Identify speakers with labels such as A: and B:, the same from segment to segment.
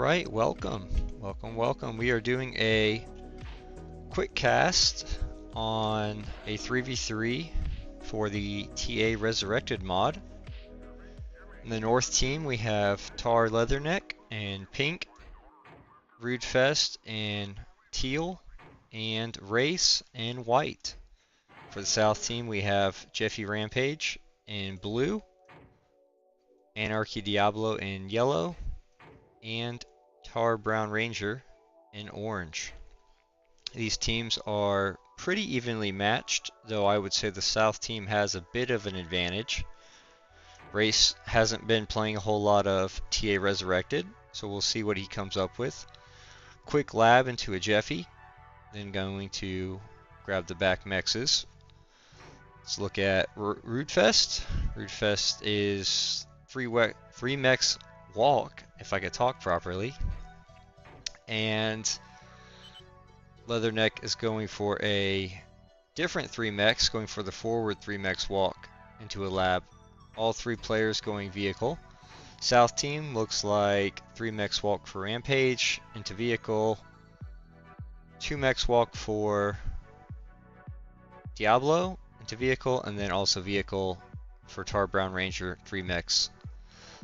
A: Alright, welcome. We are doing a quick cast on a 3v3 for the TA Resurrected mod. In the North team we have Tar Leatherneck and Pink, Rudefest and Teal, and Race and White. For the South team we have Jeffy Rampage in Blue, Anarchy Diablo in Yellow, and Tar Brown Ranger in Orange. These teams are pretty evenly matched, though I would say the South team has a bit of an advantage. Race hasn't been playing a whole lot of TA Resurrected, so we'll see what he comes up with. Quick lab into a Jeffy, then going to grab the back mexes. Let's look at Rudefest. Rudefest is three mex walk, if I could talk properly. And Leatherneck is going for a different 3 mechs, going for the forward 3 mechs walk into a lab. All 3 players going vehicle. South team looks like 3 mechs walk for Rampage into vehicle, 2 mechs walk for Diablo into vehicle, and then also vehicle for Tar Brown Ranger 3 mechs.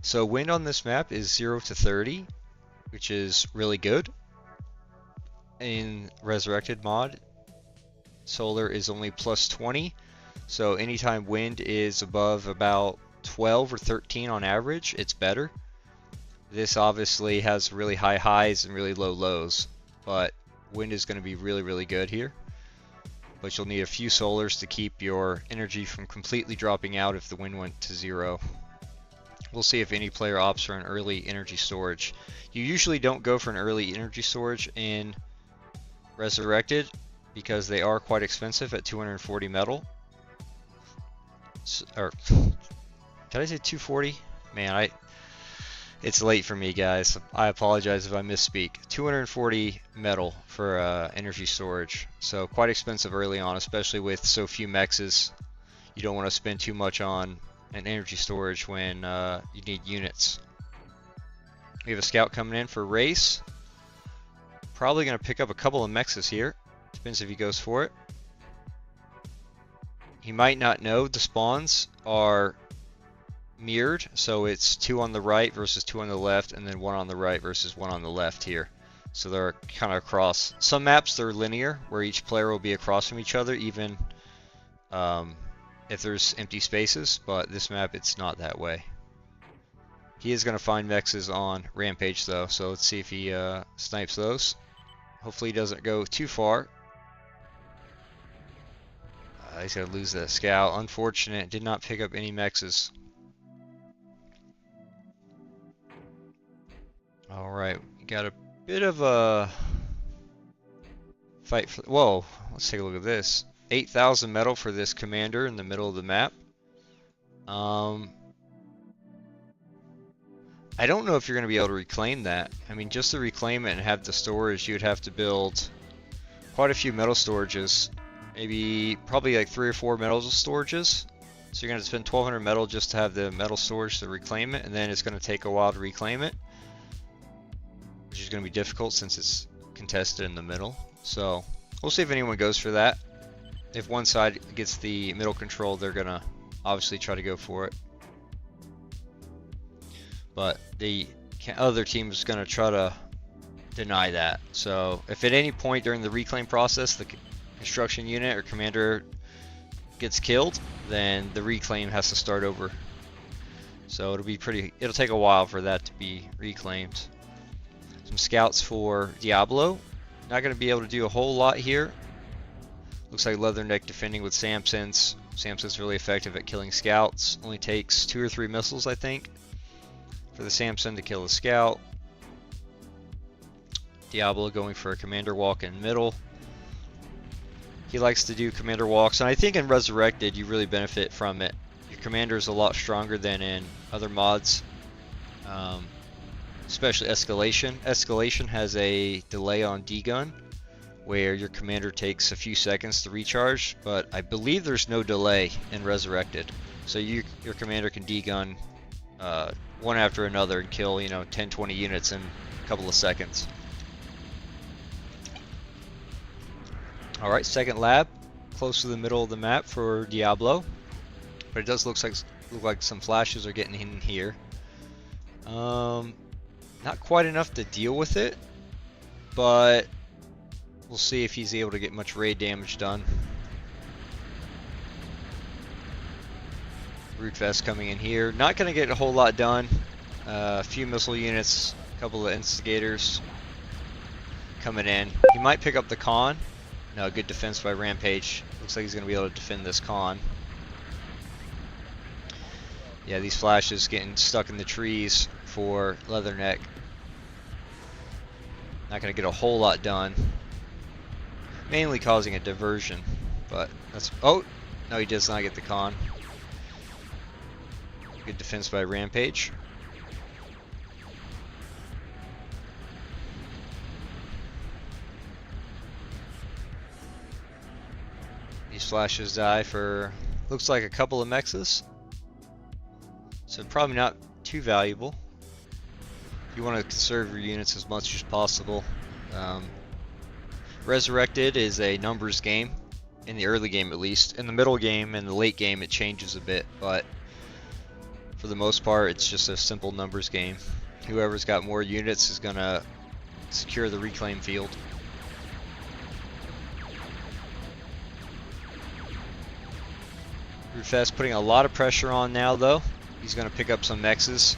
A: So wind on this map is 0 to 30, which is really good. In Resurrected mod, solar is only plus 20, so anytime wind is above about 12 or 13 on average, it's better. This obviously has really high highs and really low lows, but wind is going to be really good here. But you'll need a few solars to keep your energy from completely dropping out if the wind went to 0. We'll see if any player opts for an early energy storage. You usually don't go for an early energy storage in Resurrected because they are quite expensive at 240 metal. Or did I say 240? Man, it's late for me, guys. I apologize if I misspeak. 240 metal for energy storage. So quite expensive early on, especially with so few mexes. You don't want to spend too much on an energy storage when you need units. We have a scout coming in for Race. Probably going to pick up a couple of mexes here. Depends if he goes for it. He might not know the spawns are mirrored, so it's 2 on the right versus 2 on the left, and then 1 on the right versus 1 on the left here. So they're kind of across. Some maps they're linear, where each player will be across from each other, even if there's empty spaces, but this map it's not that way. He is going to find mexes on Rampage though, so let's see if he snipes those. Hopefully he doesn't go too far. He's going to lose that scout. Unfortunate, did not pick up any mexes. Alright, we got a bit of a fight for... Whoa, let's take a look at this. 8,000 metal for this commander in the middle of the map. I don't know if you're going to be able to reclaim that. I mean, just to reclaim it and have the storage, you would have to build quite a few metal storages. Probably like 3 or 4 metal storages. So you're going to spend 1,200 metal just to have the metal storage to reclaim it, and then it's going to take a while to reclaim it, which is going to be difficult since it's contested in the middle. So we'll see if anyone goes for that. If one side gets the middle control, they're going to obviously try to go for it. But the other team is going to try to deny that. So if at any point during the reclaim process the construction unit or commander gets killed, then the reclaim has to start over. So it'll take a while for that to be reclaimed. Some scouts for Diablo. Not going to be able to do a whole lot here. Looks like Leatherneck defending with Samsons. Samson's really effective at killing scouts. Only takes 2 or 3 missiles, I think, for the Samson to kill the scout. Diablo going for a commander walk in middle. He likes to do commander walks, and I think in Resurrected you really benefit from it. Your commander is a lot stronger than in other mods, especially Escalation. Escalation has a delay on D-gun, where your commander takes a few seconds to recharge, but I believe there's no delay in Resurrected. So your commander can D-gun one after another and kill, 10, 20 units in couple of seconds. Alright, second lab, close to the middle of the map for Diablo. But it does look like some flashes are getting in here. Not quite enough to deal with it, but we'll see if he's able to get much raid damage done. Root Vest coming in here. Not going to get a whole lot done. A few missile units, a couple of instigators coming in. He might pick up the con. No, good defense by Rampage. Looks like he's going to be able to defend this con. Yeah, these flashes getting stuck in the trees for Leatherneck. Not going to get a whole lot done. Mainly causing a diversion, but that's... Oh! No, he does not get the con. Good defense by Rampage. These flashes die for, looks like a couple of mexes. So probably not too valuable. You want to conserve your units as much as possible. Resurrected is a numbers game, in the early game at least. In the middle game and the late game it changes a bit, but for the most part it's just a simple numbers game. Whoever's got more units is going to secure the reclaim field. Rootfest putting a lot of pressure on now though. He's going to pick up some mexes.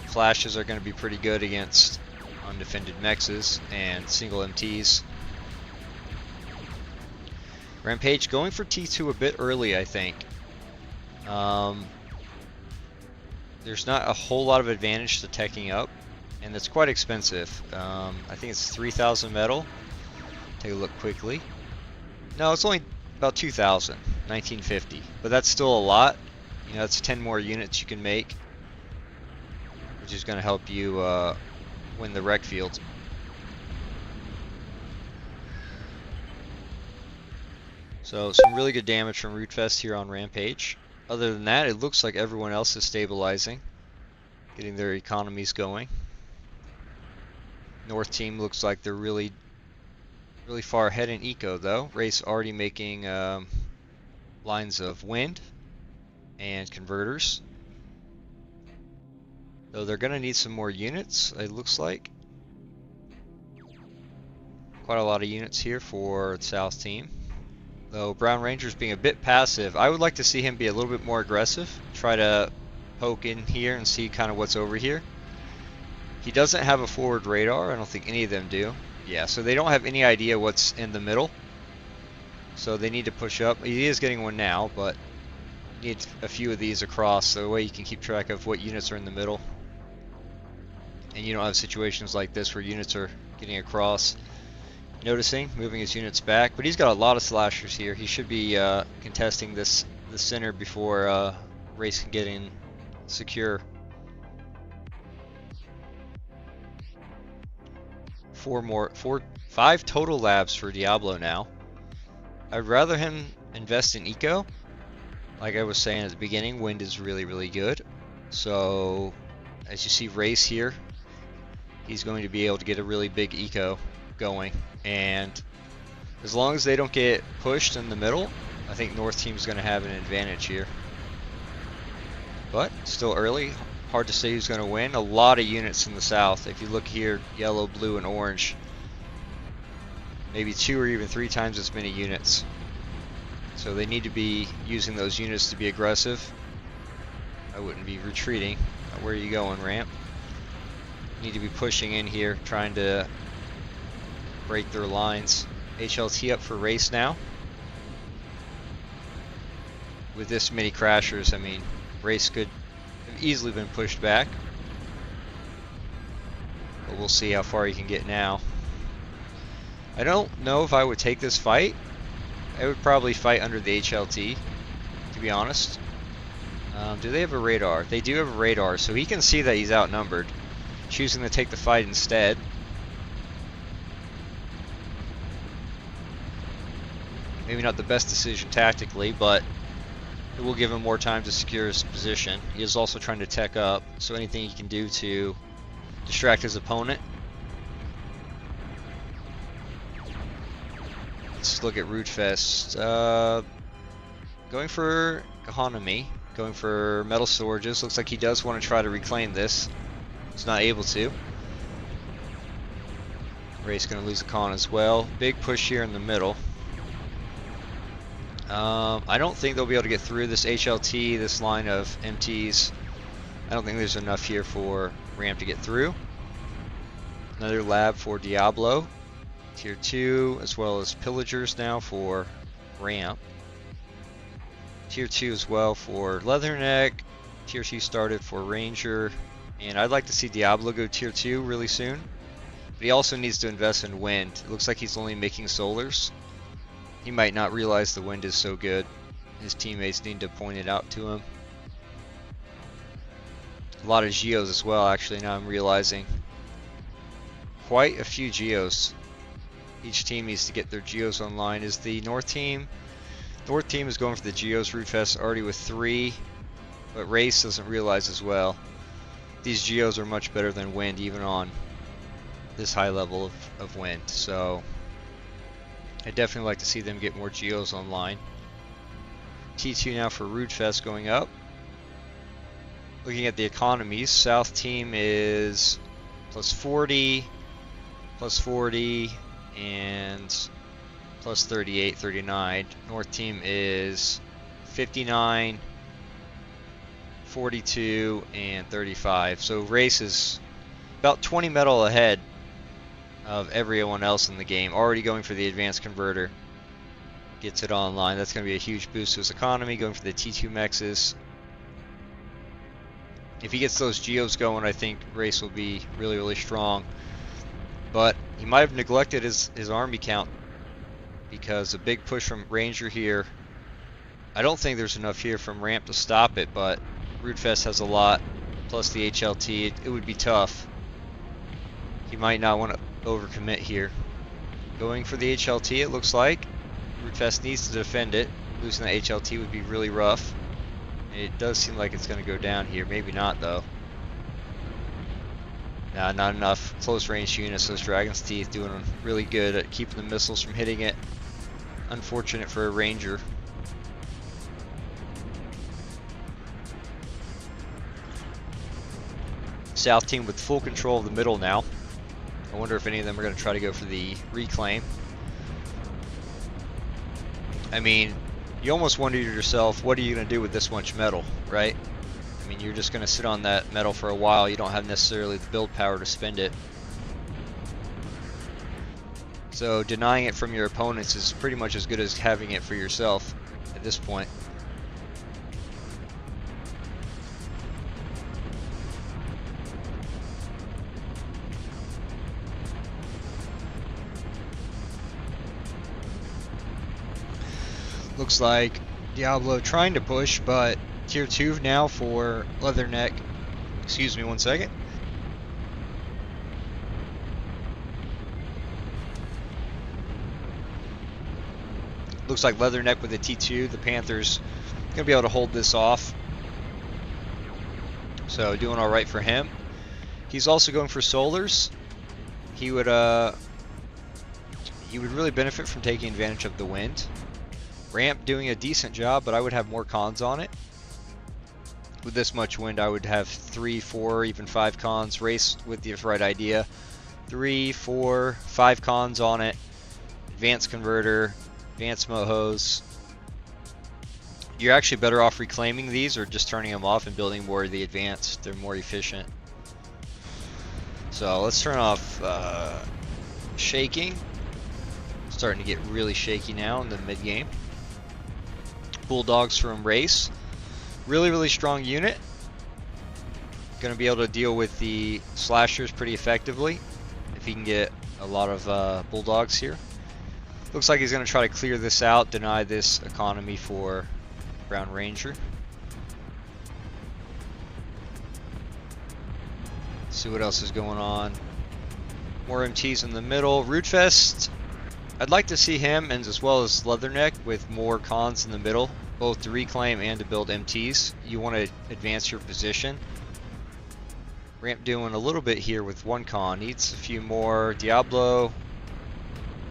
A: Flashes are going to be pretty good against undefended mexes and single MTs. Rampage going for T2 a bit early, I think. There's not a whole lot of advantage to teching up, and it's quite expensive. I think it's 3,000 metal. Take a look quickly. No, it's only about 2,000, 1950, but that's still a lot. You know, that's 10 more units you can make, which is going to help you win the wreck field. So some really good damage from Rootfest here on Rampage. Other than that, it looks like everyone else is stabilizing, getting their economies going. North team looks like they're really far ahead in eco though. Race already making lines of wind and converters. So they're going to need some more units, it looks like. Quite a lot of units here for the South team. Though Brown Ranger's being a bit passive. I would like to see him be a little bit more aggressive. Try to poke in here and see kind of what's over here. He doesn't have a forward radar. I don't think any of them do. Yeah, so they don't have any idea what's in the middle. So they need to push up. He is getting one now, but need a few of these across so that way you can keep track of what units are in the middle. And you don't have situations like this where units are getting across. Noticing, moving his units back, but he's got a lot of slashers here. He should be contesting the center before Race can get in secure. 5 total labs for Diablo now. I'd rather him invest in eco. Like I was saying at the beginning, wind is really good. So as you see Race here, he's going to be able to get a really big eco going, and as long as they don't get pushed in the middle, I think North team's going to have an advantage here. But still early, hard to say who's going to win. A lot of units in the South. If you look here, yellow, blue, and orange, maybe 2 or even 3 times as many units. So they need to be using those units to be aggressive. I wouldn't be retreating. Where are you going, Ramp? Need to be pushing in here, trying to break their lines. HLT up for Race now. With this many crashers, I mean, Race could have easily been pushed back. But we'll see how far he can get now. I don't know if I would take this fight. I would probably fight under the HLT, to be honest. Do they have a radar? They do have a radar, so he can see that he's outnumbered. Choosing to take the fight instead. Maybe not the best decision tactically, but it will give him more time to secure his position. He is also trying to tech up, so anything he can do to distract his opponent Let's look at Rootfest. Going for economy, going for metal storages. Looks like he does want to try to reclaim this. He's not able to. Ray's going to lose a con as well. Big push here in the middle. I don't think they'll be able to get through this HLT, this line of MTs. I don't think there's enough here for Ramp to get through. Another lab for Diablo. Tier 2, as well as Pillagers now for Ramp. Tier 2 as well for Leatherneck. Tier 2 started for Ranger. And I'd like to see Diablo go Tier 2 really soon. But he also needs to invest in Wind. It looks like he's only making Solars. He might not realize the Wind is so good. His teammates need to point it out to him. A lot of Geos as well, actually, now I'm realizing. Quite a few Geos. Each team needs to get their Geos online. Is the North team? North team is going for the Geos. Rootfest already with 3. But Race doesn't realize as well. These Geos are much better than Wind, even on this high level of Wind. So I'd definitely like to see them get more Geos online. T2 now for Rootfest going up. Looking at the economies, South team is plus 40, and plus 38, 39. North team is 59, 42, and 35. So Race is about 20 metal ahead of everyone else in the game. Already going for the advanced converter. Gets it online. That's going to be a huge boost to his economy. Going for the T2 mexes. If he gets those Geos going, I think Race will be really, really strong. But he might have neglected his army count, because a big push from Ranger here. I don't think there's enough here from Ramp to stop it, but Rootfest has a lot, plus the HLT. It would be tough. He might not want to overcommit here. Going for the HLT, it looks like. Rootfest needs to defend it. Losing the HLT would be really rough. It does seem like it's going to go down here. Maybe not, though. Nah, not enough close range units. Those Dragon's Teeth doing really good at keeping the missiles from hitting it. Unfortunate for a Ranger. South team with full control of the middle now. I wonder if any of them are going to try to go for the reclaim. I mean, you almost wonder to yourself, what are you going to do with this much metal, right? I mean, you're just going to sit on that metal for a while. You don't have necessarily the build power to spend it. So denying it from your opponents is pretty much as good as having it for yourself at this point. Looks like Diablo trying to push, but tier 2 now for Leatherneck. Excuse me one second. Looks like Leatherneck with a T2. The Panthers gonna be able to hold this off. So doing all right for him. He's also going for Solars. He would really benefit from taking advantage of the wind. Ramp doing a decent job, but I would have more cons on it. With this much wind, I would have 3, 4, even 5 cons. Race with the right idea. 3, 4, 5 cons on it. Advanced converter, advanced mohos. You're actually better off reclaiming these or just turning them off and building more of the advanced. They're more efficient. So let's turn off shaking. Starting to get really shaky now in the mid game. Bulldogs from Race. Really strong unit. Going to be able to deal with the slashers pretty effectively if he can get a lot of bulldogs here. Looks like he's going to try to clear this out, deny this economy for Brown Ranger. See what else is going on. More MTs in the middle. Rootfest. I'd like to see him, and as well as Leatherneck, with more cons in the middle, both to reclaim and to build MTs. You want to advance your position. Ramp doing a little bit here with 1 con. Needs a few more. Diablo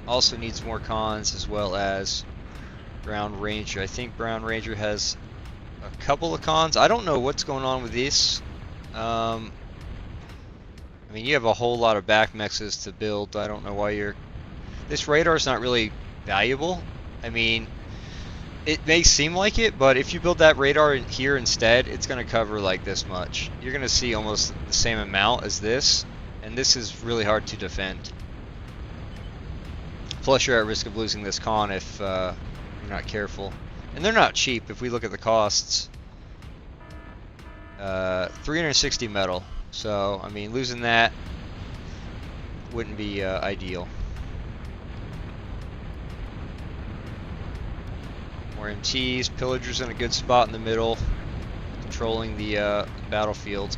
A: Also needs more cons, as well as Brown Ranger. I think Brown Ranger has a couple of cons. I don't know what's going on with this. I mean, you have a whole lot of back mexes to build. I don't know why you're... This radar is not really valuable. I mean, it may seem like it, but if you build that radar here instead, it's going to cover like this much. You're going to see almost the same amount as this, and this is really hard to defend. Plus, you're at risk of losing this con if you're not careful. And they're not cheap if we look at the costs. 360 metal. So, I mean, losing that wouldn't be ideal. More MTs. Pillager's in a good spot in the middle, controlling the battlefield.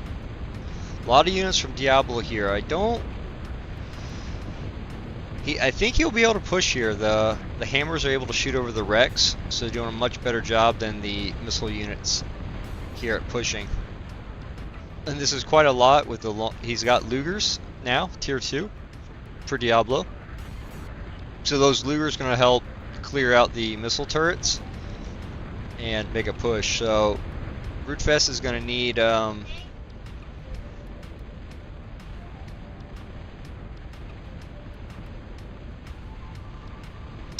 A: A lot of units from Diablo here. I think he'll be able to push here. The hammers are able to shoot over the wrecks, so they're doing a much better job than the missile units here at pushing. And this is quite a lot with he's got Lugers now, tier 2 for Diablo. So those Lugers going to help clear out the missile turrets and make a push. So Rootfest is going to need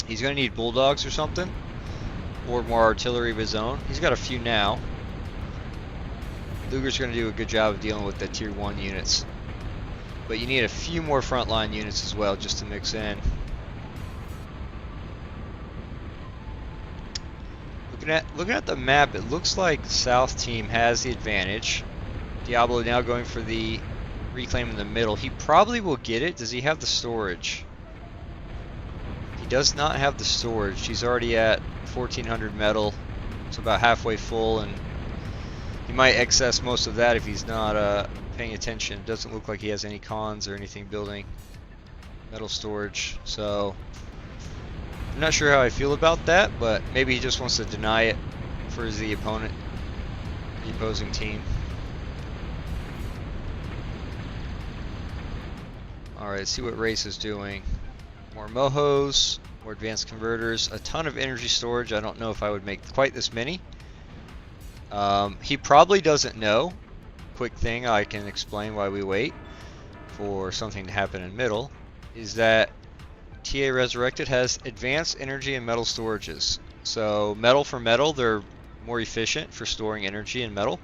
A: he's going to need bulldogs or something, or more artillery of his own. He's got a few now. Luger's going to do a good job of dealing with the tier 1 units. But you need a few more frontline units as well just to mix in. Looking at the map, it looks like the South team has the advantage. Diablo now going for the reclaim in the middle. He probably will get it. Does he have the storage? He does not have the storage. He's already at 1400 metal. It's about halfway full, and he might excess most of that if he's not paying attention. It doesn't look like he has any cons or anything building metal storage. So I'm not sure how I feel about that, but maybe he just wants to deny it for the opponent, the opposing team. Alright, let's see what Race is doing. More Mohos, more advanced converters, a ton of energy storage. I don't know if I would make quite this many. He probably doesn't know. Quick thing I can explain why we wait for something to happen in middle is that TA Resurrected has advanced energy and metal storages. So metal for metal, they're more efficient for storing energy and metal.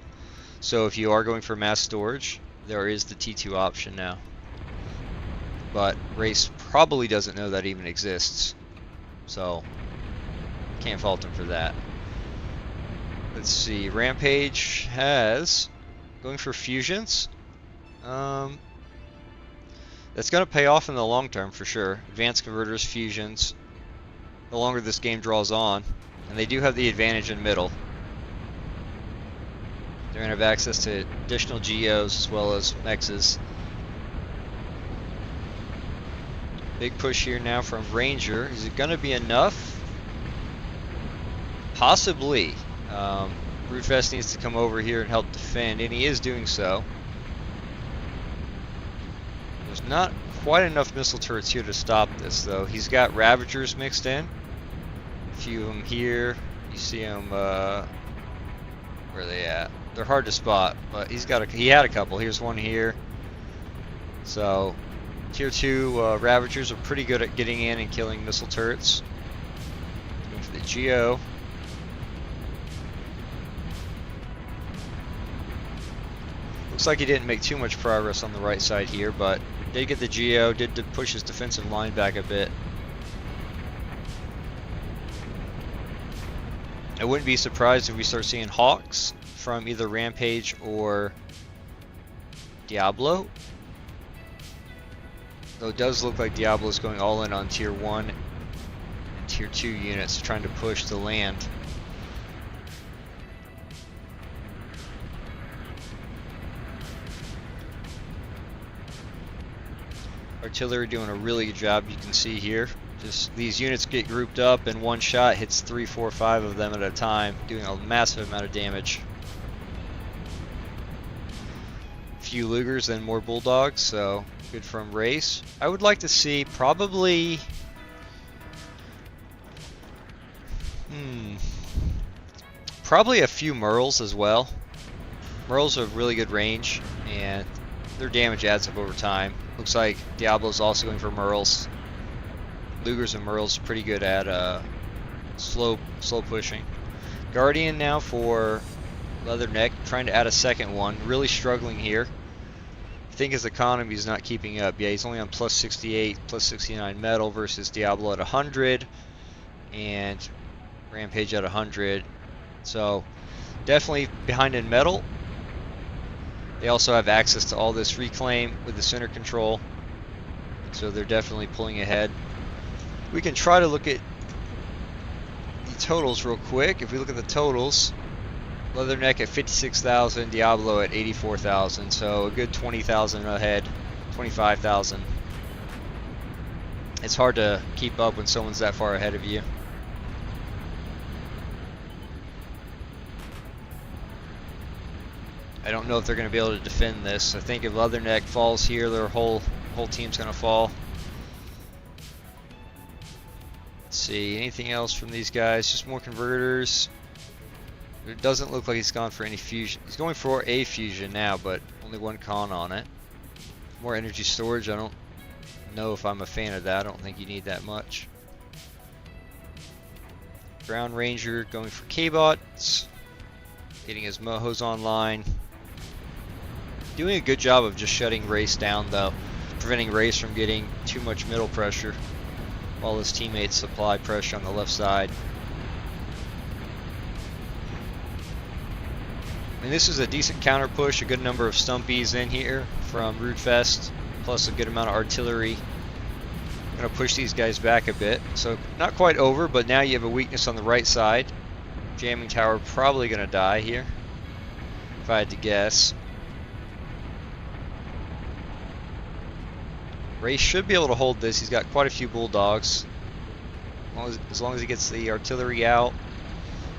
A: So if you are going for mass storage, there is the T2 option now. But Race probably doesn't know that even exists. So can't fault him for that. Let's see, Rampage has going for fusions. That's going to pay off in the long term for sure. Advanced converters, fusions. The longer this game draws on, and they do have the advantage in middle. They're going to have access to additional geos as well as mexes. Big push here now from Ranger. Is it going to be enough? Possibly. Rootfest needs to come over here and help defend, and he is doing so. There's not quite enough missile turrets here to stop this, though. He's got Ravagers mixed in. A few of them here. You see them, where are they at? They're hard to spot, but he had a couple. Here's one here. So, tier 2 Ravagers are pretty good at getting in and killing missile turrets. Going for the Geo. Looks like he didn't make too much progress on the right side here, but did get the Geo, did push his defensive line back a bit. I wouldn't be surprised if we start seeing Hawks from either Rampage or Diablo. Though it does look like Diablo is going all in on tier 1 and tier 2 units, trying to push the land. Artillery doing a really good job, you can see here. Just these units get grouped up and one shot hits 3, 4, 5 of them at a time, doing a massive amount of damage. A few Lugers and more Bulldogs, so good from Race. I would like to see probably Probably a few Merles as well. Merles have really good range, and their damage adds up over time. Looks like Diablo's also going for Merles. Lugers and Merles pretty good at slow pushing. Guardian now for Leatherneck, trying to add a second one. Really struggling here. I think his economy is not keeping up. Yeah, he's only on plus 68, plus 69 metal versus Diablo at 100, and Rampage at 100. So definitely behind in metal. They also have access to all this reclaim with the center control, so they're definitely pulling ahead. We can try to look at the totals real quick. If we look at the totals, Leatherneck at 56,000, Diablo at 84,000, so a good 20,000 ahead, 25,000. It's hard to keep up when someone's that far ahead of you. I don't know if they're going to be able to defend this. I think if Leatherneck falls here, their whole team's going to fall. Let's see, anything else from these guys? Just more converters. It doesn't look like he's gone for any fusion. He's going for a fusion now, but only one con on it. More energy storage. I don't know if I'm a fan of that. I don't think you need that much. Ground Ranger going for K-Bots. Getting his Mohos online. Doing a good job of just shutting Race down, though. Preventing Race from getting too much middle pressure, while his teammates supply pressure on the left side. And this is a decent counter push, a good number of stumpies in here from Rootfest, plus a good amount of artillery. I'm going to push these guys back a bit. So not quite over, but now you have a weakness on the right side. Jamming tower probably going to die here, if I had to guess. Race should be able to hold this. He's got quite a few bulldogs. As long as he gets the artillery out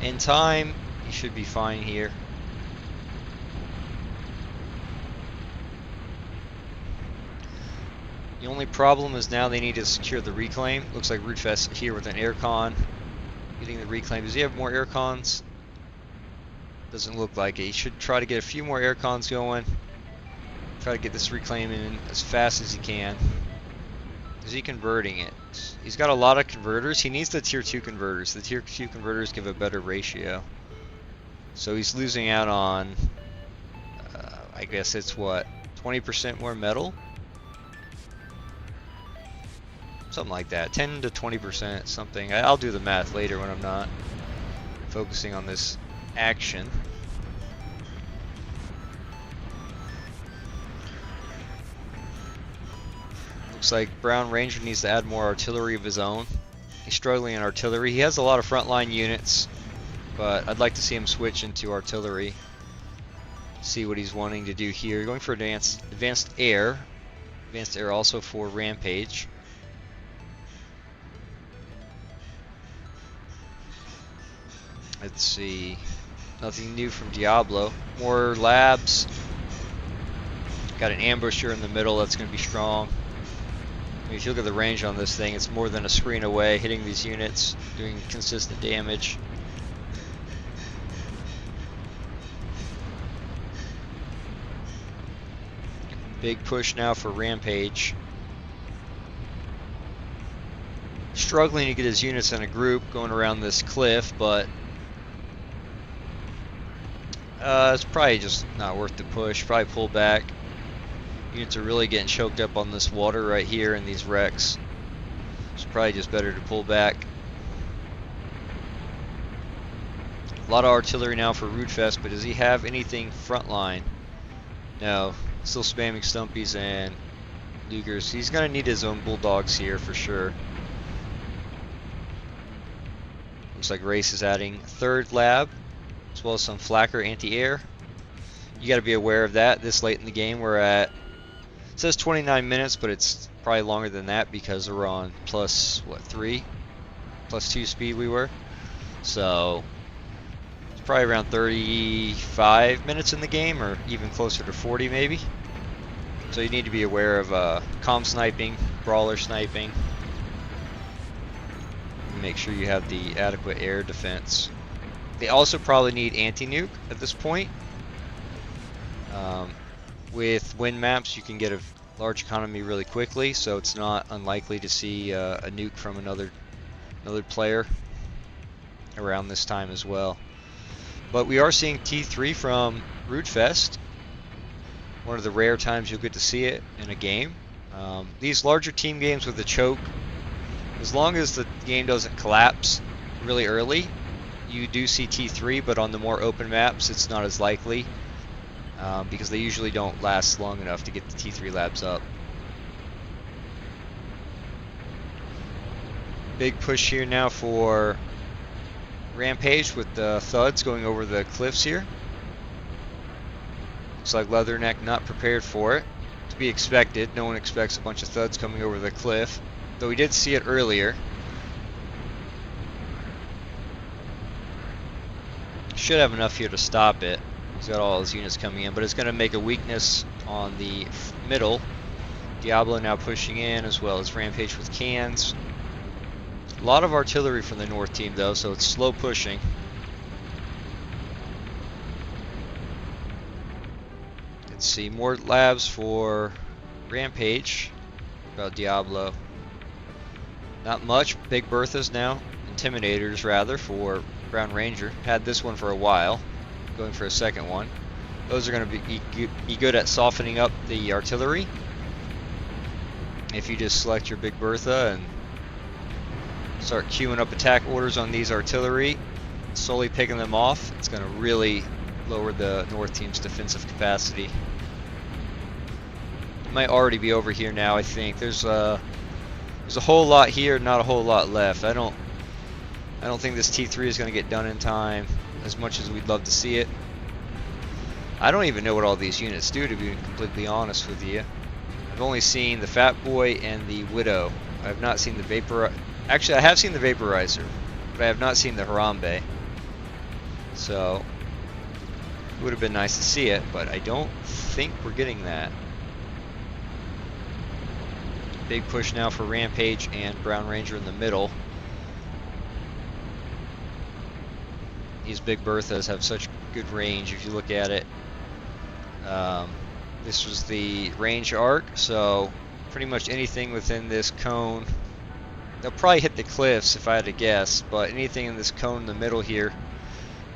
A: in time, he should be fine here. The only problem is now they need to secure the reclaim. Looks like Rootfest here with an aircon. Getting the reclaim. Does he have more aircons? Doesn't look like it. He should try to get a few more aircons going. Try to get this reclaim in as fast as he can. Is he converting it? He's got a lot of converters. He needs the tier 2 converters. The tier 2 converters give a better ratio. So he's losing out on, I guess it's what, 20% more metal? Something like that, 10 to 20%, something. I'll do the math later when I'm not focusing on this action. Looks like Brown Ranger needs to add more artillery of his own. He's struggling in artillery. He has a lot of frontline units, but I'd like to see him switch into artillery. See what he's wanting to do here. Going for advanced air. Advanced air also for Rampage. Let's see. Nothing new from Diablo. More labs. Got an ambusher in the middle that's going to be strong. I mean, if you look at the range on this thing, it's more than a screen away, hitting these units, doing consistent damage. Big push now for Rampage. Struggling to get his units in a group going around this cliff, but it's probably just not worth the push. Probably pull back. Units are really getting choked up on this water right here in these wrecks. It's probably just better to pull back. A lot of artillery now for Rootfest, but does he have anything frontline? No. Still spamming Stumpies and Lugers. He's going to need his own bulldogs here for sure. Looks like Race is adding a third lab, as well as some Flacker anti-air. You got to be aware of that this late in the game. We're at, it says 29 minutes, but it's probably longer than that because we're on plus, what, 3? Plus 2 speed we were. So it's probably around 35 minutes in the game, or even closer to 40 maybe. So you need to be aware of comm sniping, brawler sniping. make sure you have the adequate air defense. They also probably need anti-nuke at this point. With wind maps, you can get a large economy really quickly, so it's not unlikely to see a nuke from another player around this time as well. But we are seeing T3 from Rootfest. One of the rare times you'll get to see it in a game. These larger team games with the choke, as long as the game doesn't collapse really early, you do see T3, but on the more open maps it's not as likely because they usually don't last long enough to get the T3 labs up. Big push here now for Rampage with the thuds going over the cliffs here. Looks like Leatherneck not prepared for it. To be expected. No one expects a bunch of thuds coming over the cliff, though we did see it earlier. Should have enough here to stop it. He's got all his units coming in, but it's going to make a weakness on the middle. Diablo now pushing in, as well as Rampage with cans. A lot of artillery from the north team though, so it's slow pushing. Let's see, more labs for Rampage. About Diablo. Not much. Big Berthas now. Intimidators rather for Brown Ranger. Had this one for a while. Going for a second one. Those are going to be good at softening up the artillery. If you just select your Big Bertha and start queuing up attack orders on these artillery, slowly picking them off, it's going to really lower the north team's defensive capacity. It might already be over here now, I think. There's a whole lot here, not a whole lot left. I don't think this T3 is going to get done in time, as much as we'd love to see it. I don't even know what all these units do, to be completely honest with you. I've only seen the Fat Boy and the Widow. I have not seen the Vapor. Actually, I have seen the Vaporizer, but I have not seen the Harambe. So it would have been nice to see it, but I don't think we're getting that. Big push now for Rampage and Brown Ranger in the middle. These Big Berthas have such good range if you look at it. This was the range arc, so pretty much anything within this cone, they'll probably hit the cliffs if I had to guess, but anything in this cone in the middle here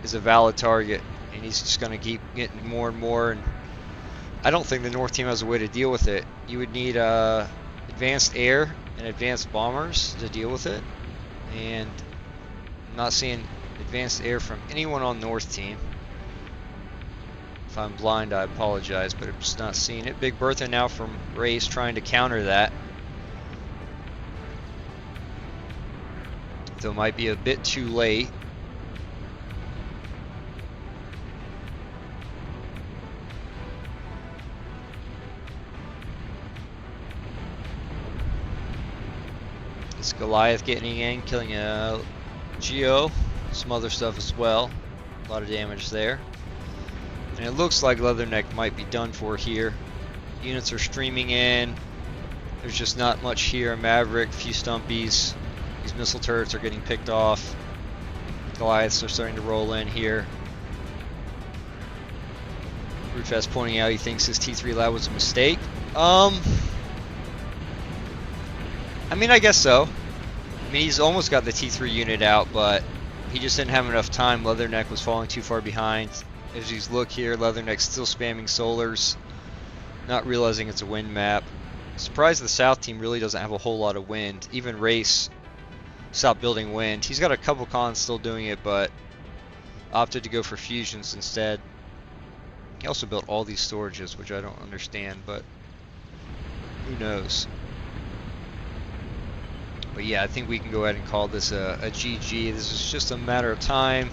A: is a valid target, and he's just going to keep getting more and more, and I don't think the north team has a way to deal with it. You would need advanced air and advanced bombers to deal with it, and I'm not seeing advanced air from anyone on north team. If I'm blind, I apologize, but I'm just not seeing it. Big Bertha now from Race trying to counter that. Though it might be a bit too late. It's Goliath getting in, killing a Geo. Some other stuff as well. A lot of damage there. And it looks like Leatherneck might be done for here. Units are streaming in. There's just not much here. Maverick, few stumpies. These missile turrets are getting picked off. Goliaths are starting to roll in here. Rootfest pointing out he thinks his T3 lab was a mistake. I mean, I guess so. I mean, he's almost got the T3 unit out, but he just didn't have enough time. Leatherneck was falling too far behind. As you look here, Leatherneck's still spamming solars, not realizing it's a wind map. Surprised the south team really doesn't have a whole lot of wind. Even Race stopped building wind. He's got a couple cons still doing it, but opted to go for fusions instead. He also built all these storages, which I don't understand, but who knows. But yeah, I think we can go ahead and call this a GG. This is just a matter of time.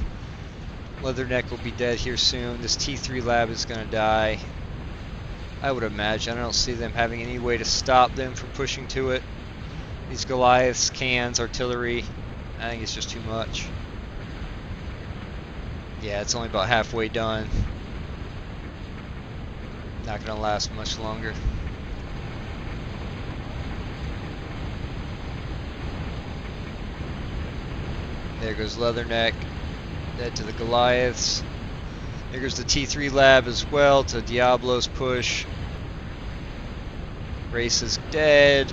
A: Leatherneck will be dead here soon. This T3 lab is going to die, I would imagine. I don't see them having any way to stop them from pushing to it. These Goliaths, cans, artillery, I think it's just too much. Yeah, it's only about halfway done. Not going to last much longer. There goes Leatherneck. Dead to the Goliaths. There goes the T3 lab as well to Diablo's push. Race is dead.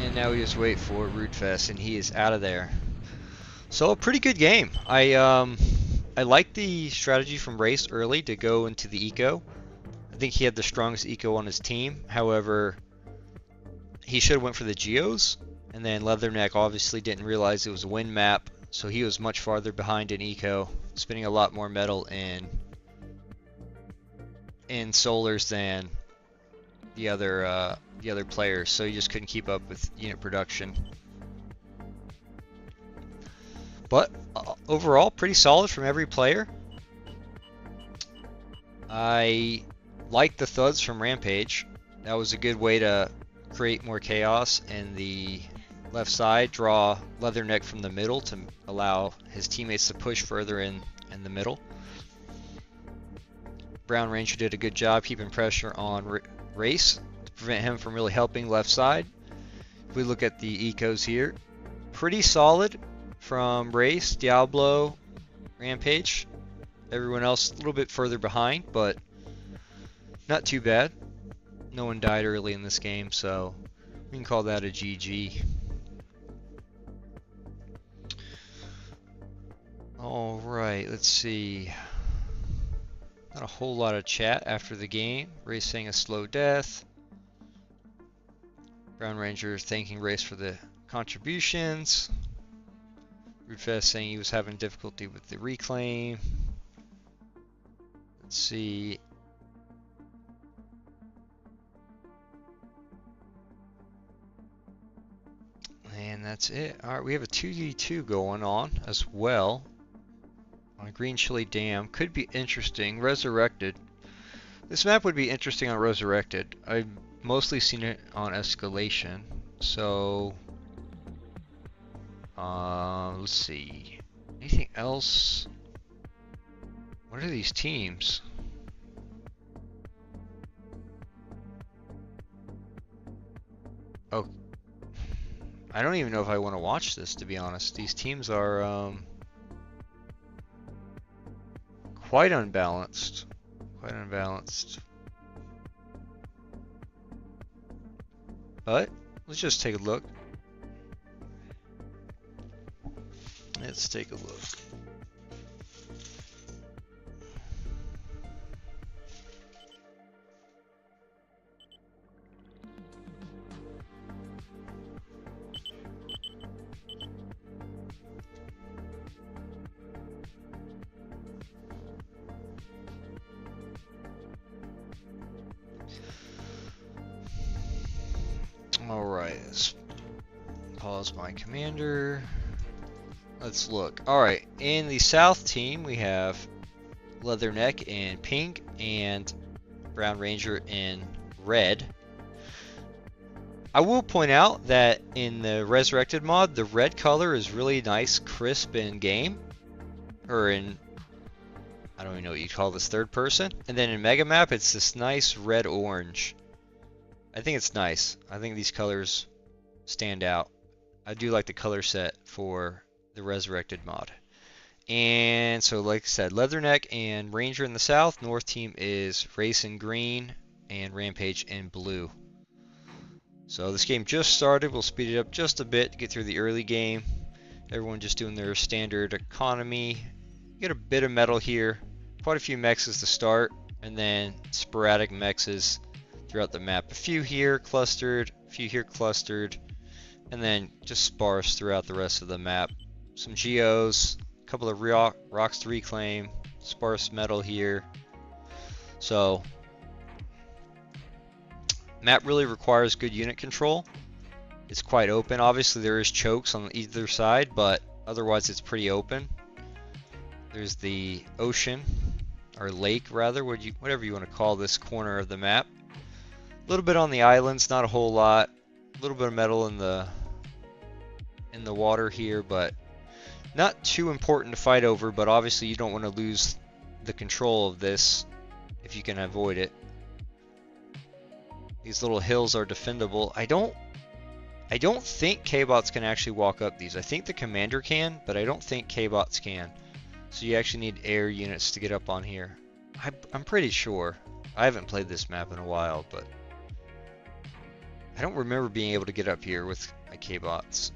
A: And now we just wait for Rootfest, and he is out of there. So a pretty good game. I like the strategy from Race early to go into the eco. I think he had the strongest eco on his team. However, he should have went for the geos, and then Leatherneck obviously didn't realize it was a wind map, so he was much farther behind in eco, spending a lot more metal in solars than the other players, so he just couldn't keep up with unit production. But overall, pretty solid from every player. I like the thuds from Rampage. That was a good way to create more chaos in the left side, draw Leatherneck from the middle to allow his teammates to push further in the middle. Brown Ranger did a good job keeping pressure on Race to prevent him from really helping left side. If we look at the ecos here, pretty solid from Race, Diablo, Rampage. Everyone else a little bit further behind, but not too bad. No one died early in this game, so we can call that a GG. Alright, let's see. Not a whole lot of chat after the game. Race saying a slow death. Brown Ranger thanking Race for the contributions. Rootfest saying he was having difficulty with the reclaim. Let's see. And that's it. Alright, we have a 2v2 going on as well. On Green Chili Dam. Could be interesting. Resurrected. This map would be interesting on Resurrected. I've mostly seen it on Escalation. So, let's see. Anything else? What are these teams? Oh, I don't even know if I want to watch this, to be honest. These teams are quite unbalanced. Quite unbalanced. But let's just take a look. Let's take a look. Alright, let's pause my commander. Let's look. Alright, in the south team we have Leatherneck in pink and Brown Ranger in red. I will point out that in the Resurrected mod, the red color is really nice, crisp in game. Or in, I don't even know what you call this, third person. And then in Mega Map, it's this nice red-orange. I think it's nice. I think these colors stand out. I do like the color set for the Resurrected mod. And so, like I said, Leatherneck and Ranger in the south. North team is Race in green and Rampage in blue. So this game just started. We'll speed it up just a bit to get through the early game. Everyone just doing their standard economy. Get a bit of metal here. Quite a few mexes to start, and then sporadic mexes throughout the map. A few here clustered, a few here clustered, and then just sparse throughout the rest of the map. Some geos, a couple of rocks to reclaim, sparse metal here. So, map really requires good unit control. It's quite open. Obviously there is chokes on either side, but otherwise it's pretty open. There's the ocean, or lake rather, whatever you want to call this corner of the map. A little bit on the islands, not a whole lot. A little bit of metal in the water here, but not too important to fight over. But obviously you don't want to lose the control of this if you can avoid it. These little hills are defendable. I don't think K-bots can actually walk up these. I think the commander can, but I don't think K-bots can. So you actually need air units to get up on here. I'm pretty sure. I haven't played this map in a while, but I don't remember being able to get up here with my K-bots.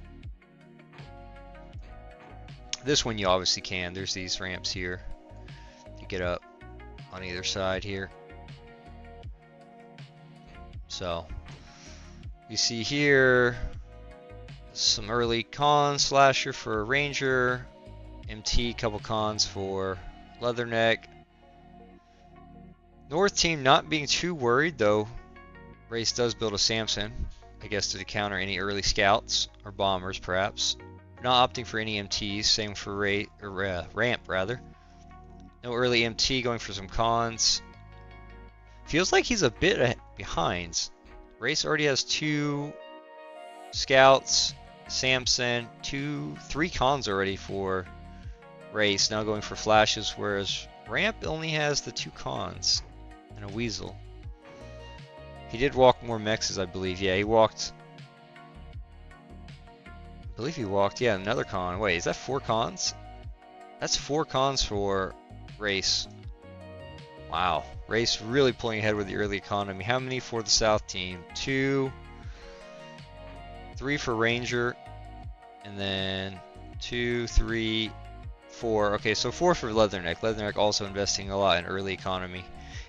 A: This one you obviously can. There's these ramps here to get up on either side here. So you see here some early con slasher for a ranger, MT, couple cons for Leatherneck. North team not being too worried though. Race does build a Samson, I guess to counter any early scouts or bombers perhaps. Not opting for any MTs, same for ramp rather. No early MT, going for some cons. Feels like he's a bit behind. Race already has 2 scouts, Samson, 3 cons already for Race. Now going for flashes, whereas Ramp only has the 2 cons and a weasel. He did walk more mexes, I believe. Yeah, he walked. I believe he walked. Yeah, another con. Wait, is that 4 cons? That's 4 cons for Race. Wow, Race really pulling ahead with the early economy. How many for the South team? 2, 3 for Ranger, and then 2, 3, 4. Okay, so 4 for Leatherneck. Leatherneck also investing a lot in early economy.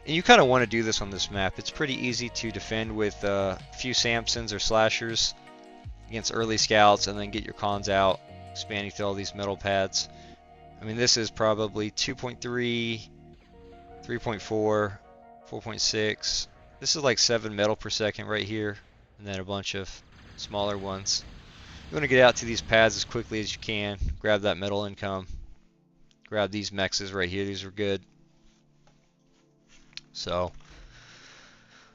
A: And you kind of want to do this on this map. It's pretty easy to defend with a few Samsons or slashers against early scouts, and then get your cons out, expanding through all these metal pads. I mean, this is probably 2.3, 3.4, 4.6. This is like 7 metal per second right here, and then a bunch of smaller ones. You want to get out to these pads as quickly as you can. Grab that metal income. Grab these mexes right here. These are good. So,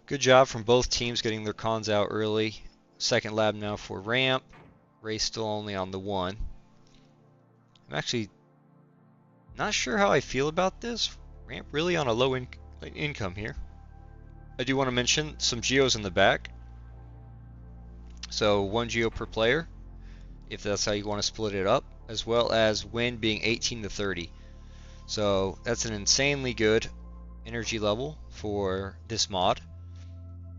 A: good job from both teams getting their cons out early. Second lab now for ramp. Race still only on the 1. I'm actually not sure how I feel about this. Ramp really on a low income here. I do want to mention some geos in the back. So 1 geo per player, if that's how you want to split it up, as well as wind being 18 to 30. So that's an insanely good energy level for this mod.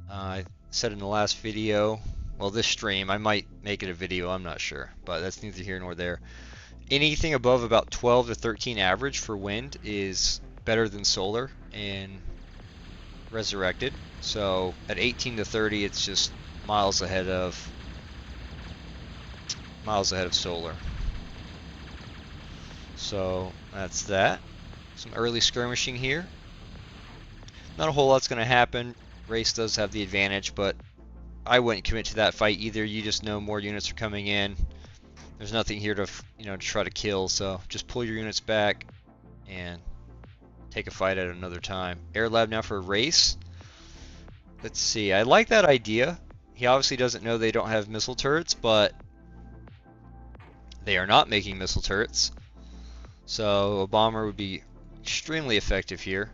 A: I said in the last video, well, this stream, I might make it a video, I'm not sure, but that's neither here nor there. Anything above about 12 to 13 average for wind is better than solar in Resurrected. So at 18 to 30, it's just miles ahead of solar. So that's that. Some early skirmishing here. Not a whole lot's going to happen. Race does have the advantage, but I wouldn't commit to that fight either. You just know more units are coming in. There's nothing here to, to try to kill, so just pull your units back and take a fight at another time. Air lab now for Race. Let's see. I like that idea. He obviously doesn't know they don't have missile turrets, but they are not making missile turrets. So a bomber would be extremely effective here.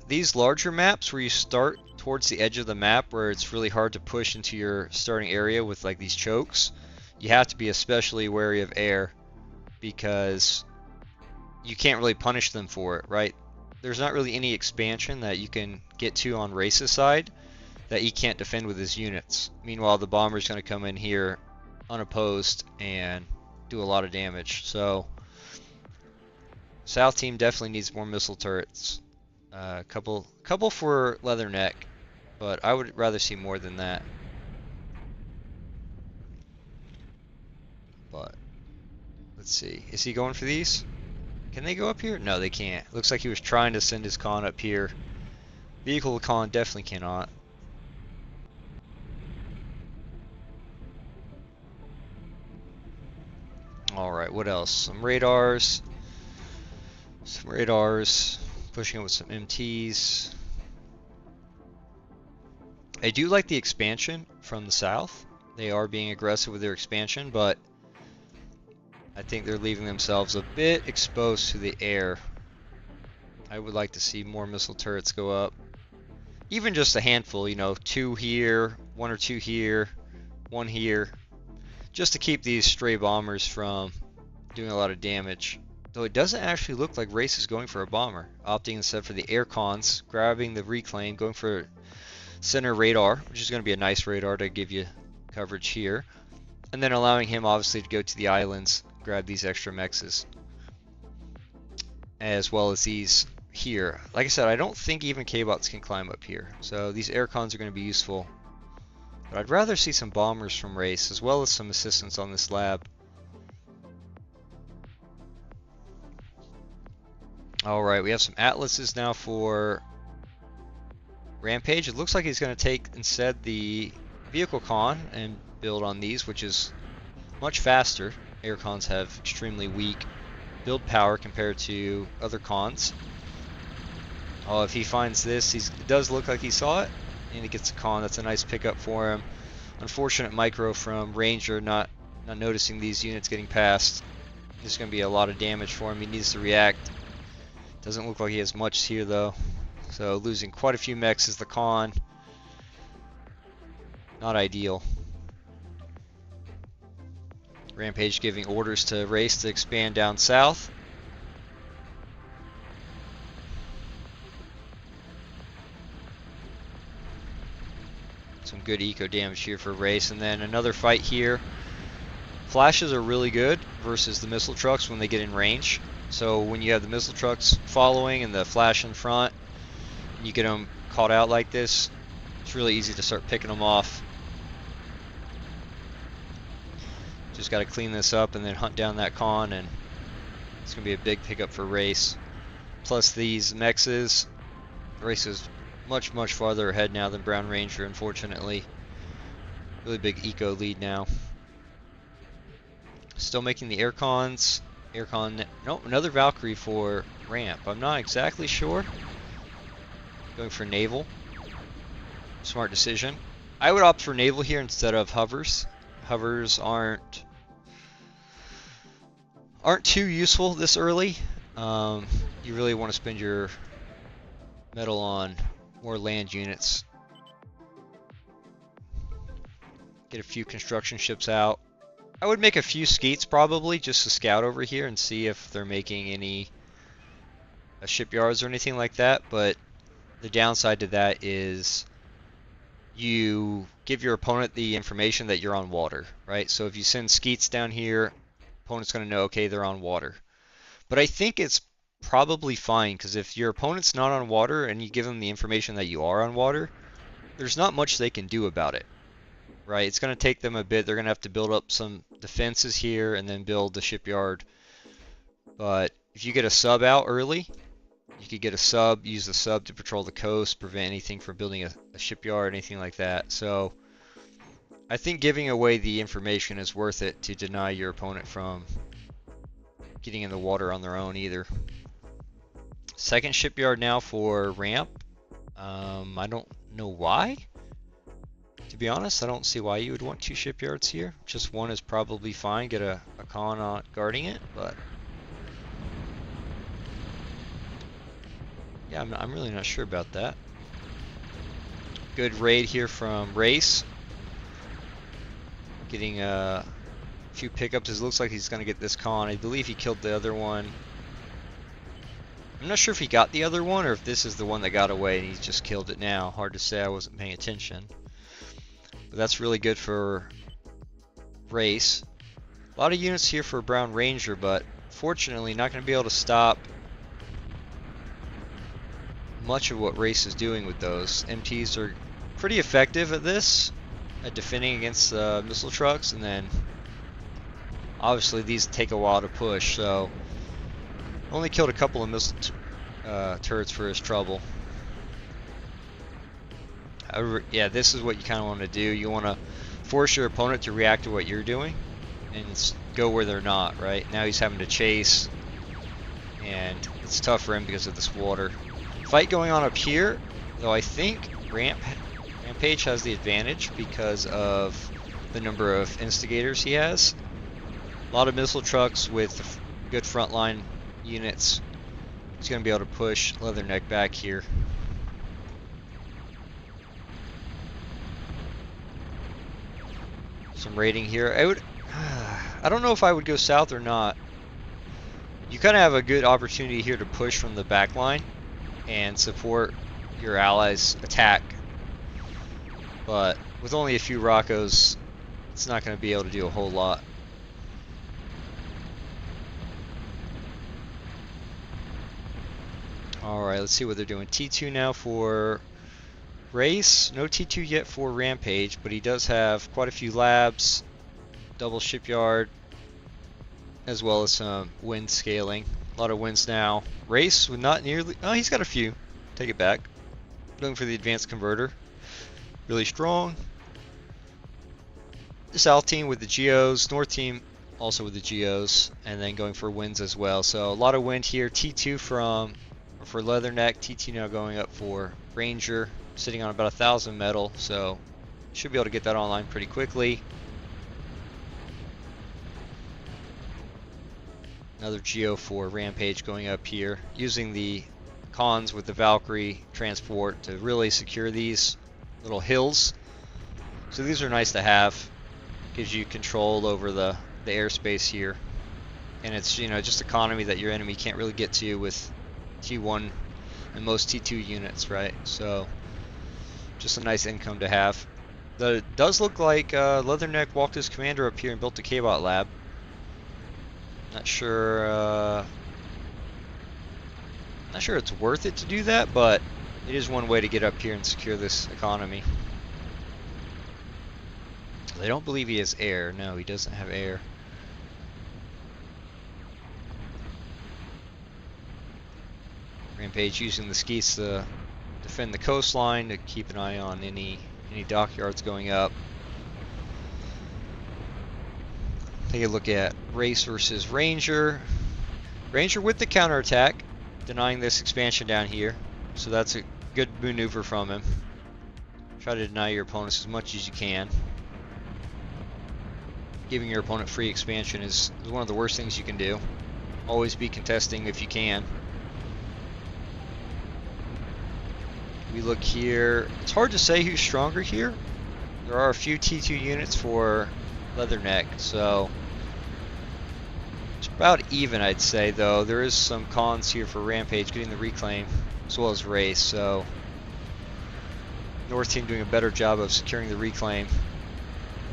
A: These larger maps where you start towards the edge of the map where it's really hard to push into your starting area with like these chokes, you have to be especially wary of air because you can't really punish them for it, right? There's not really any expansion that you can get to on Race's side that he can't defend with his units. Meanwhile, the bomber's going to come in here unopposed and do a lot of damage. So South team definitely needs more missile turrets. Couple for Leatherneck, but I would rather see more than that. But let's see. Is he going for these? Can they go up here? No, they can't. Looks like he was trying to send his con up here. Vehicle con definitely cannot. Alright, what else? Some radars. Pushing it with some MTs. I do like the expansion from the south. They are being aggressive with their expansion, but I think they're leaving themselves a bit exposed to the air. I would like to see more missile turrets go up. even just a handful, you know, 2 here, 1 or 2 here, 1 here, just to keep these stray bombers from doing a lot of damage. Though it doesn't actually look like Race is going for a bomber, opting instead for the air cons, grabbing the reclaim, going for center radar, which is going to be a nice radar to give you coverage here, and then allowing him obviously to go to the islands, grab these extra mexes, as well as these here. Like I said, I don't think even K-bots can climb up here, so these air cons are going to be useful. But I'd rather see some bombers from Race, as well as some assistance on this lab. Alright, we have some Atlases now for Rampage. It looks like he's going to take instead the Vehicle Con and build on these, which is much faster. Air cons have extremely weak build power compared to other cons. Oh, if he finds this, it does look like he saw it, and he gets a con. That's a nice pickup for him. Unfortunate micro from Ranger, not noticing these units getting past. There's going to be a lot of damage for him. He needs to react. Doesn't look like he has much here though. So losing quite a few mechs is the con. Not ideal. Rampage giving orders to Race to expand down south. Some good eco damage here for Race, and then another fight here. Flashes are really good versus the missile trucks when they get in range. So when you have the missile trucks following and the flash in front, and you get them caught out like this, it's really easy to start picking them off. Just got to clean this up and then hunt down that con, and it's going to be a big pickup for Race. Plus these mexes, Race is much farther ahead now than Brown Ranger, unfortunately. Really big eco lead now. Still making the air cons. Aircon, no, another Valkyrie for ramp. I'm not exactly sure. Going for naval. Smart decision. I would opt for naval here instead of hovers. Hovers aren't too useful this early. You really want to spend your metal on more land units. Get a few construction ships out. I would make a few skeets probably just to scout over here and see if they're making any shipyards or anything like that, but the downside to that is you give your opponent the information that you're on water, right? So if you send skeets down here, opponent's going to know, okay, they're on water. But I think it's probably fine, because if your opponent's not on water and you give them the information that you are on water, there's not much they can do about it. Right, it's going to take them a bit. They're going to have to build up some defenses here and then build the shipyard. But if you get a sub out early, you could get a sub, use the sub to patrol the coast, prevent anything from building a shipyard, anything like that. So I think giving away the information is worth it to deny your opponent from getting in the water on their own either. Second shipyard now for ramp. I don't know why. To be honest, I don't see why you would want 2 shipyards here. Just one is probably fine. Get a con on guarding it, but yeah, I'm really not sure about that. Good raid here from Race. Getting a few pickups. It looks like he's going to get this con. I believe he killed the other one. I'm not sure if he got the other one or if this is the one that got away and he's just killed it now. Hard to say, I wasn't paying attention. But that's really good for Race. A lot of units here for Brown Ranger, but fortunately not going to be able to stop much of what Race is doing with those. MTs are pretty effective at this, at defending against missile trucks, and then obviously these take a while to push, so only killed a couple of missile turrets for his trouble. Yeah, this is what you kind of want to do. You want to force your opponent to react to what you're doing and go where they're not, right? Now he's having to chase, and it's tough for him because of this water. Fight going on up here, though I think Rampage has the advantage because of the number of instigators he has. A lot of missile trucks with good frontline units. He's going to be able to push Leatherneck back here. some raiding here. I don't know if I would go south or not. You kind of have a good opportunity here to push from the back line and support your allies' attack. But with only a few Roccos, it's not going to be able to do a whole lot. Alright, let's see what they're doing. T2 now for Race. No T2 yet for Rampage, but he does have quite a few labs, double shipyard, as well as some wind scaling. A lot of winds now. Race with not nearly... Oh, he's got a few. Take it back. Looking for the advanced converter. Really strong. The South team with the Geos. North team also with the Geos. And then going for winds as well. So a lot of wind here. T2 for Leatherneck. T2 now going up for Ranger. Sitting on about 1,000 metal. So should be able to get that online pretty quickly. Another Geo for Rampage going up here, using the cons with the Valkyrie transport to really secure these little hills. So these are nice to have. Gives you control over the airspace here, and it's, you know, just economy that your enemy can't really get to with T1 and most T2 units, right? So just a nice income to have. It does look like Leatherneck walked his commander up here and built a K-Bot lab. Not sure it's worth it to do that, but it is one way to get up here and secure this economy. They don't believe he has air. No, he doesn't have air. Rampage using the skis to defend the coastline, to keep an eye on any dockyards going up. Take a look at Race versus Ranger. Ranger with the counterattack, denying this expansion down here. So that's a good maneuver from him. Try to deny your opponents as much as you can. Giving your opponent free expansion is one of the worst things you can do. Always be contesting if you can. We look here. It's hard to say who's stronger here. There are a few T2 units for Leatherneck, so it's about even, I'd say, though. There is some cons here for Rampage getting the reclaim, as well as Race, so North team doing a better job of securing the reclaim.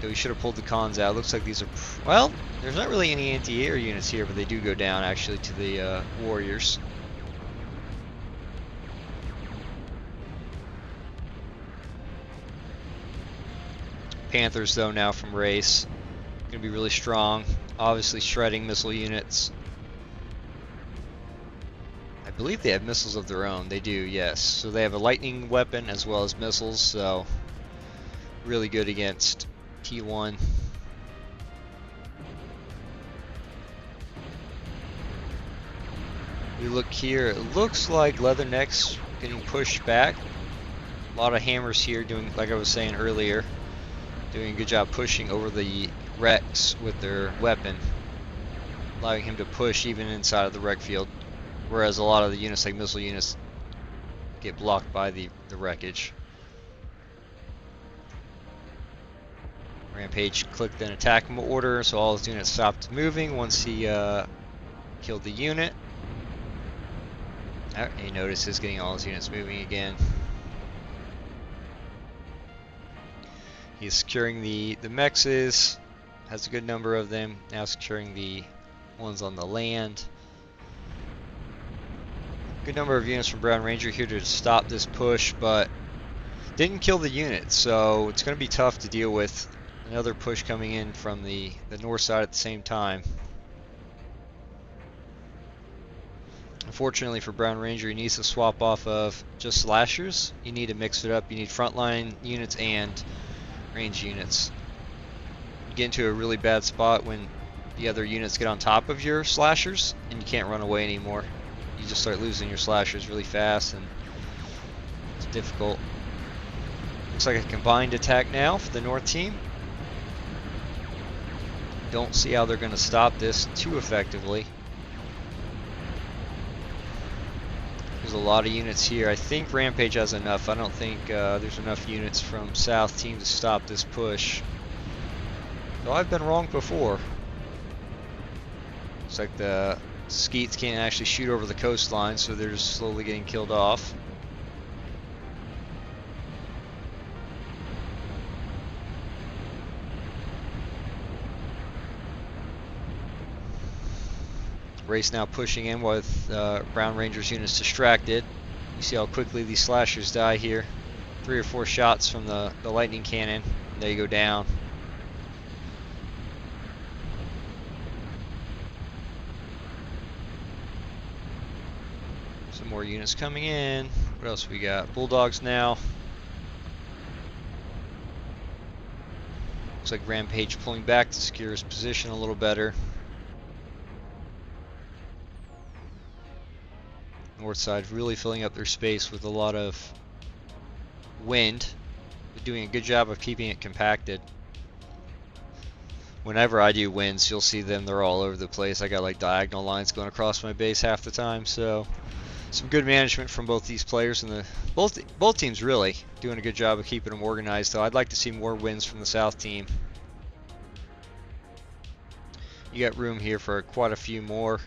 A: Though we should have pulled the cons out. Looks like these are... Well, there's not really any anti-air units here, but they do go down, actually, to the Warriors. Panthers, though, now from Race. Going to be really strong. Obviously shredding missile units. I believe they have missiles of their own. They do, yes. So they have a lightning weapon as well as missiles, so really good against T1. We look here. It looks like Leatherneck's getting pushed back. A lot of hammers here doing, like I was saying earlier, doing a good job pushing over the wrecks with their weapon, allowing him to push even inside of the wreck field, whereas a lot of the units, like missile units, get blocked by the wreckage. Rampage clicked an attack order, so all his units stopped moving once he killed the unit. You notice he's getting all his units moving again. He's securing the mexes, has a good number of them, now securing the ones on the land. Good number of units from Brown Ranger here to stop this push, but didn't kill the unit, so it's going to be tough to deal with another push coming in from the north side at the same time. Unfortunately for Brown Ranger, he needs to swap off of just slashers. You need to mix it up. You need frontline units and range units. You get into a really bad spot when the other units get on top of your slashers and you can't run away anymore. You just start losing your slashers really fast and it's difficult. Looks like a combined attack now for the North team. Don't see how they're going to stop this too effectively. There's a lot of units here. I think Rampage has enough. I don't think there's enough units from South team to stop this push. So I've been wrong before. Looks like the skeets can't actually shoot over the coastline, so they're just slowly getting killed off. Race now pushing in with Brown Rangers units distracted. You see how quickly these slashers die here. 3 or 4 shots from the lightning cannon. There you go down. Some more units coming in. What else we got? Bulldogs now. Looks like Rampage pulling back to secure his position a little better. North side really filling up their space with a lot of wind. They're doing a good job of keeping it compacted. Whenever I do winds, you'll see them, they're all over the place. I got like diagonal lines going across my base half the time, so some good management from both these players, and both teams really doing a good job of keeping them organized. Though I'd like to see more wins from the South team. You got room here for quite a few more.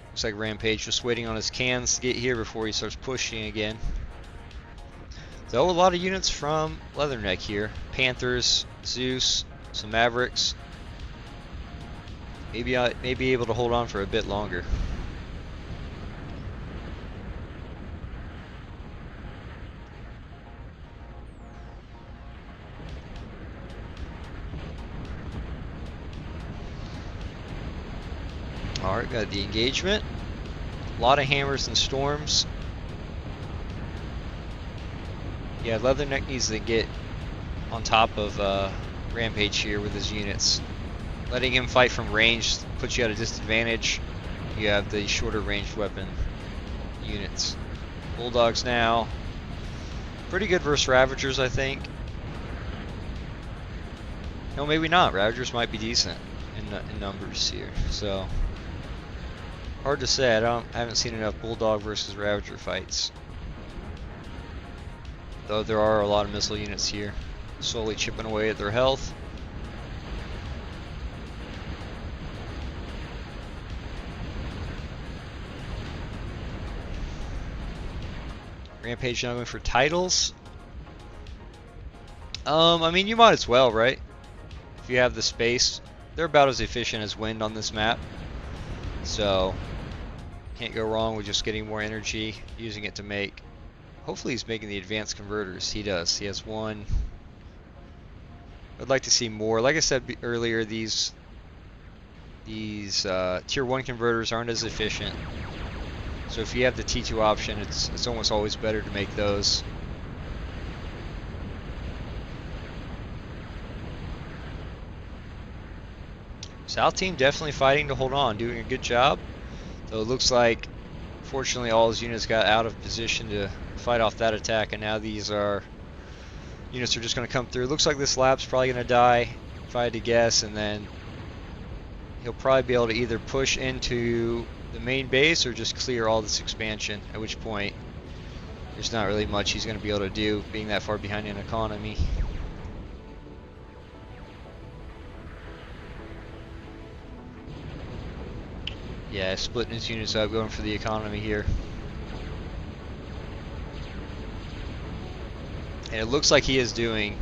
A: Looks like Rampage just waiting on his cans to get here before he starts pushing again. Though a lot of units from Leatherneck here. Panthers, Zeus, some Mavericks. Maybe I may be able to hold on for a bit longer. Alright, got the engagement. A lot of hammers and storms. Yeah, Leatherneck needs to get on top of Rampage here with his units. Letting him fight from range puts you at a disadvantage. You have the shorter ranged weapon units. Bulldogs now. Pretty good versus Ravagers, I think. No, maybe not. Ravagers might be decent in numbers here. So hard to say. I haven't seen enough Bulldog versus Ravager fights. Though there are a lot of missile units here, slowly chipping away at their health. Rampage now going for titles. I mean, you might as well, right? If you have the space. They're about as efficient as wind on this map. So can't go wrong with just getting more energy, using it to make. Hopefully he's making the advanced converters. He does. He has one. I'd like to see more. Like I said earlier, these tier 1 converters aren't as efficient. So if you have the T2 option, it's almost always better to make those. South team definitely fighting to hold on, doing a good job. Though it looks like, fortunately, all his units got out of position to fight off that attack, and now these units are just going to come through. It looks like this lab's probably going to die, if I had to guess, and then he'll probably be able to either push into the main base or just clear all this expansion, at which point there's not really much he's going to be able to do, being that far behind in economy. Yeah, splitting his units up, going for the economy here. And it looks like he is doing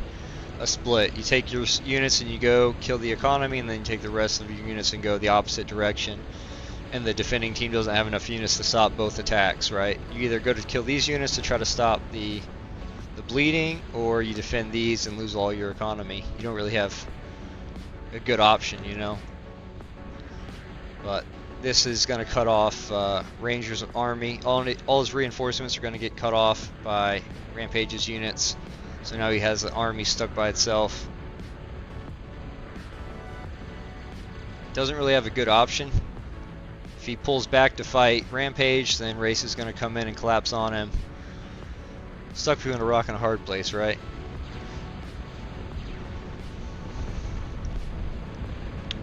A: a split. You take your units and you go kill the economy, and then you take the rest of your units and go the opposite direction. And the defending team doesn't have enough units to stop both attacks, right? You either go to kill these units to try to stop the bleeding, or you defend these and lose all your economy. You don't really have a good option, you know. But this is going to cut off Rangers and Army. All his reinforcements are going to get cut off by Rampage's units. So now he has the army stuck by itself. Doesn't really have a good option. If he pulls back to fight Rampage, then Race is going to come in and collapse on him. Stuck between a rock and a hard place, right?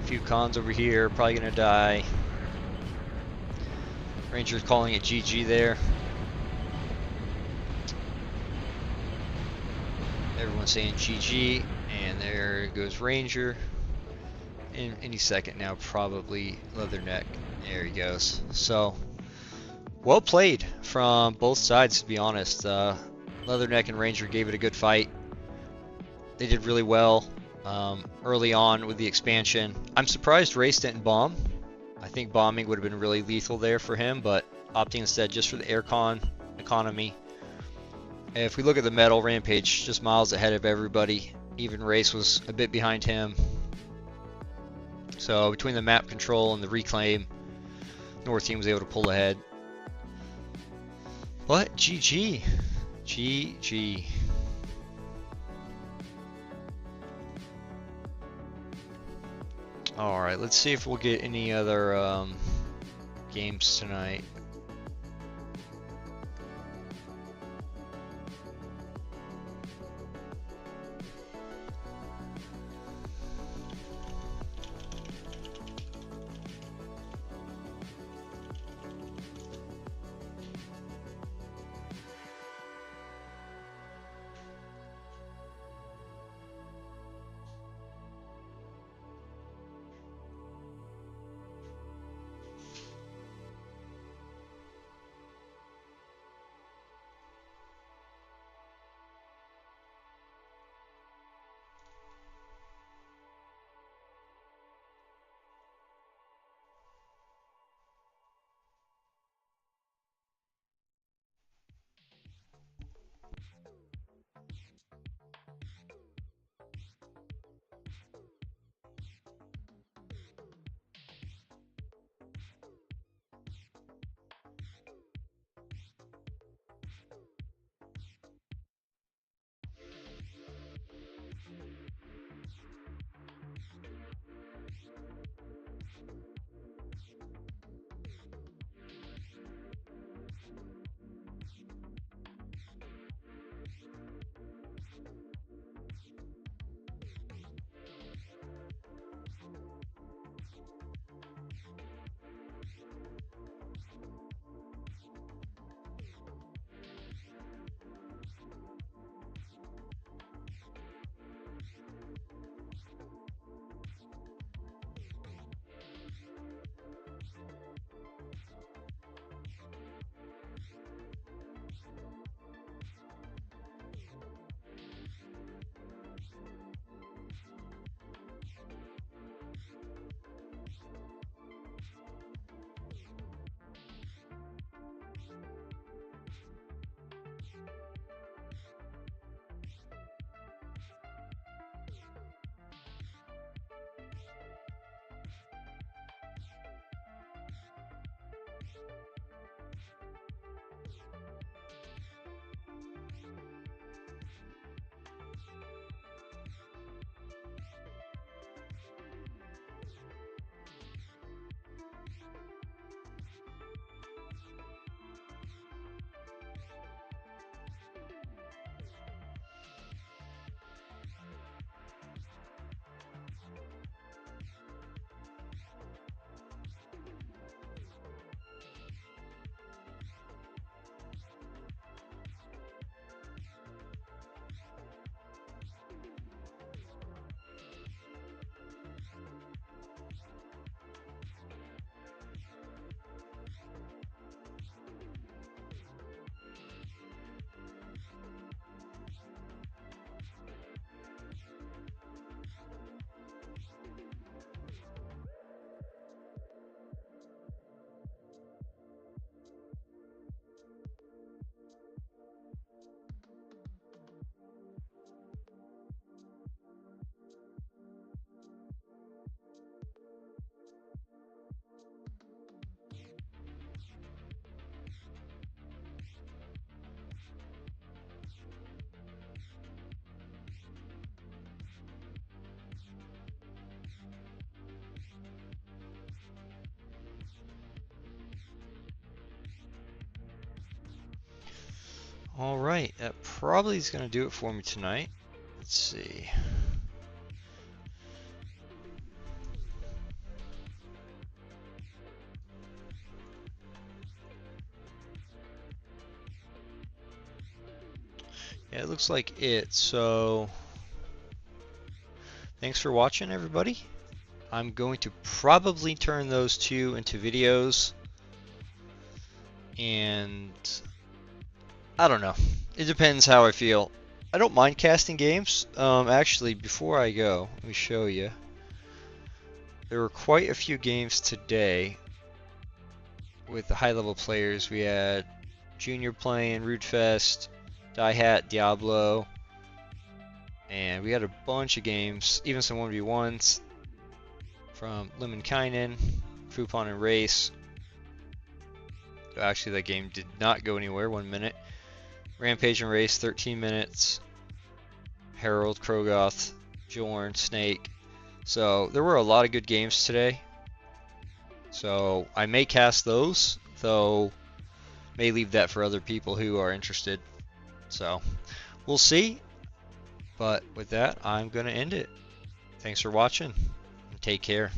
A: A few cons over here, probably going to die. Ranger's calling it GG there. Everyone's saying GG, and there goes Ranger. In any second now, probably Leatherneck. There he goes. So, well played from both sides, to be honest. Leatherneck and Ranger gave it a good fight. They did really well early on with the expansion. I'm surprised Race didn't bomb. I think bombing would have been really lethal there for him, but opting instead just for the aircon economy. If we look at the medal, Rampage just miles ahead of everybody. Even Race was a bit behind him. So between the map control and the reclaim, North team was able to pull ahead. But GG. GG. Alright, let's see if we'll get any other games tonight. Alright, that probably is going to do it for me tonight. Let's see. yeah, it looks like it. So thanks for watching, everybody. I'm going to probably turn those two into videos, and I don't know. It depends how I feel. I don't mind casting games. Actually, before I go, let me show you. There were quite a few games today with the high-level players. We had Junior playing, Rootfest, Die-Hat, Diablo, and we had a bunch of games, even some 1v1s from Lemminkainen, Fupon and Race. Actually, that game did not go anywhere, 1 minute. Rampage and Race, 13 minutes. Harold, Krogoth, Jorn, Snake. So there were a lot of good games today. So I may cast those, though may leave that for other people who are interested. So we'll see. But with that, I'm going to end it. Thanks for watching, and take care.